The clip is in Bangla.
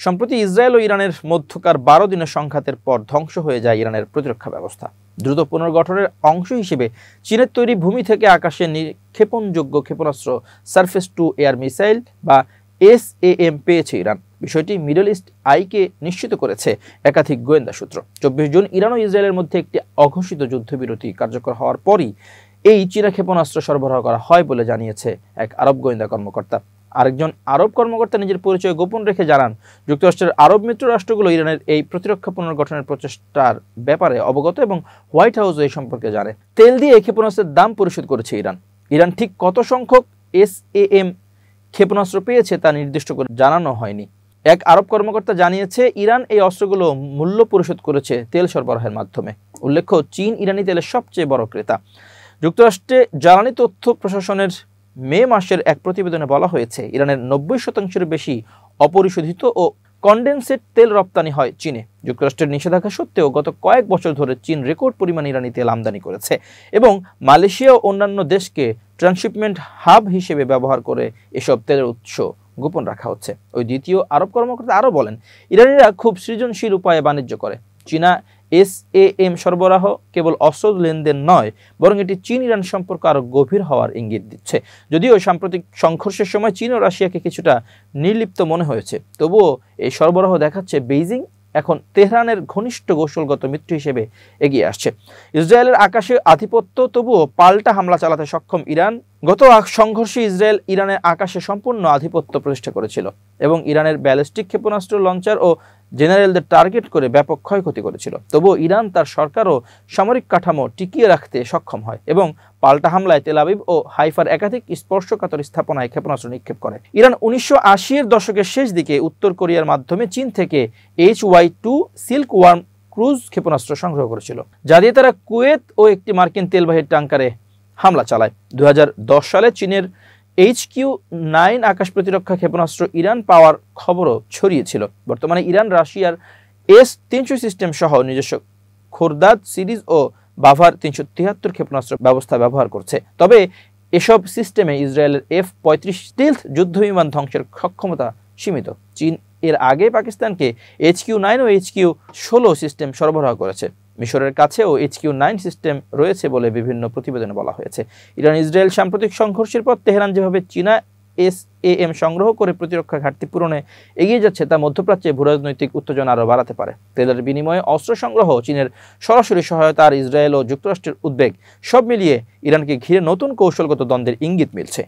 সম্প্রতি ইসরায়েল ও ইরানের মধ্যকার 12 দিনের সংঘাতের পর ধ্বংস হয়ে যায় ইরানের প্রতিরক্ষা ব্যবস্থা। দ্রুত পুনর্গঠনের অংশ হিসেবে চীনের তৈরি ভূমি থেকে আকাশে নিক্ষেপণযোগ্য ক্ষেপণাস্ত্র সারফেস টু এয়ার মিসাইল বা SAM পেয়েছে ইরান। বিষয়টি মিডল ইস্ট আইকে নিশ্চিত করেছে একাধিক গোয়েন্দা সূত্র। 24 জুন ইরান ও ইসরায়েলের মধ্যে একটি অঘোষিত যুদ্ধবিরতি কার্যকর হওয়ার পরই এই চীনা ক্ষেপণাস্ত্র সরবরাহ করা হয় বলে জানিয়েছে এক আরব গোয়েন্দা কর্মকর্তা। আরেকজন আরব কর্মকর্তা নিজের পরিচয় গোপন রেখে জানান, যুক্তরাষ্ট্রের আরব মিত্র রাষ্ট্রগুলো ইরানের এই প্রতিরক্ষা পুনর্গঠনের প্রচেষ্টার ব্যাপারে অবগত এবং হোয়াইট হাউস এই সম্পর্কে জানে। তেল দিয়ে এই ক্ষেপণাস্ত্রের দাম পরিশোধ করেছে ইরান। ইরান ঠিক কত সংখ্যক SAM ক্ষেপণাস্ত্র পেয়েছে তা নির্দিষ্ট করে জানানো হয়নি। এক আরব কর্মকর্তা জানিয়েছে, ইরান এই অস্ত্রগুলো মূল্য পরিশোধ করেছে তেল সরবরাহের মাধ্যমে। উল্লেখ্য, চীন ইরানি তেলের সবচেয়ে বড় ক্রেতা। যুক্তরাষ্ট্রে জ্বালানি তথ্য প্রশাসনের মে মাসের এক প্রতিবেদনে বলা হয়েছে, ইরানের 90% বেশি অপরিশোধিত ও কনডেনসেট তেল রপ্তানি হয় চীনে। যুক্তরাষ্ট্রের নিষেধাজ্ঞা সত্ত্বেও গত কয়েক বছর ধরে চীন রেকর্ড পরিমাণ ইরানি তেল আমদানি করেছে এবং মালয়েশিয়া ও অন্যান্য দেশকে ট্রান্সশিপমেন্ট হাব হিসেবে ব্যবহার করে এসব তেলের উৎস গোপন রাখা হচ্ছে। ওই দ্বিতীয় আরব কর্মকর্তা আরও বলেন, ইরানিরা খুব সৃজনশীল উপায়ে বাণিজ্য করে। চীনা SAM সরবরাহ কেবল অস্ত্র লেনদেন নয়, বরং এটি চীন ইরান সম্পর্ক আরও গভীর হওয়ার ইঙ্গিত দিচ্ছে। যদিও সাম্প্রতিক সংঘর্ষের সময় চীন ও রাশিয়াকে কিছুটা নির্লিপ্ত মনে হয়েছে, তবুও এই সরবরাহ দেখাচ্ছে বেইজিং এখন তেহরানের ঘনিষ্ঠ কৌশলগত মিত্র হিসেবে এগিয়ে আসছে। ইসরায়েলের আকাশে আধিপত্য, তবুও পাল্টা হামলা চালাতে সক্ষম ইরান। গত সংঘর্ষে ইসরায়েল ইরানের আকাশে সম্পূর্ণ আধিপত্য প্রতিষ্ঠা করেছিল এবং ইরানের ব্যালিস্টিক ক্ষেপণাস্ত্র লঞ্চার ও জেনারেলদের টার্গেট করে ব্যাপক ক্ষয়ক্ষতি করেছিল। তবুও ইরান তার সরকার ও সামরিক কাঠামো টিকিয়ে রাখতে সক্ষম হয় এবং পাল্টা হামলায় তেল আবিব ও হাইফার একাধিক স্পর্শকাতর স্থাপনায় ক্ষেপণাস্ত্র নিক্ষেপ করে। ইরান 1980-এর দশকের শেষ দিকে উত্তর কোরিয়ার মাধ্যমে চীন থেকে HY-2 সিল্ক ওয়ার্ম ক্রুজ ক্ষেপণাস্ত্র সংগ্রহ করেছিল, যা দিয়ে তারা কুয়েত ও একটি মার্কিন তেলবাহী ট্যাঙ্কারে হামলা চালায়। 2010 সালে চীনের HQ-9 আকাশ প্রতিরক্ষা ক্ষেপণাস্ত্র ইরান পাওয়ার খবরও ছড়িয়েছিল। বর্তমানে ইরান রাশিয়ার S-300 সিস্টেম সহ নিজস্ব খোরদাদ সিরিজ ও বাভার 373 ক্ষেপণাস্ত্র ব্যবস্থা ব্যবহার করছে। তবে এসব সিস্টেমে ইসরায়েলের F-35 স্টিলথ যুদ্ধবিমান ধ্বংসের সক্ষমতা সীমিত। চীন এর আগে পাকিস্তানকে HQ-9 ও HQ-16 সিস্টেম সরবরাহ করেছে। মিশরের কাছেও HQ-9 সিস্টেম রয়েছে বলে বিভিন্ন প্রতিবেদনে বলা হয়েছে। ইরান ইসরায়েল সাম্প্রতিক সংঘর্ষের পর তেহরান যেভাবে চীনা SAM সংগ্রহ করে প্রতিরক্ষা ঘাটতি পূরণে এগিয়ে যাচ্ছে, তা মধ্যপ্রাচ্যে ভূরাজনৈতিক উত্তেজনা আরও বাড়াতে পারে। তেলের বিনিময়ে অস্ত্র সংগ্রহ, চীনের সরাসরি সহায়তা আর ইসরায়েল ও যুক্তরাষ্ট্রের উদ্বেগ, সব মিলিয়ে ইরানকে ঘিরে নতুন কৌশলগত দ্বন্দ্বের ইঙ্গিত মিলছে।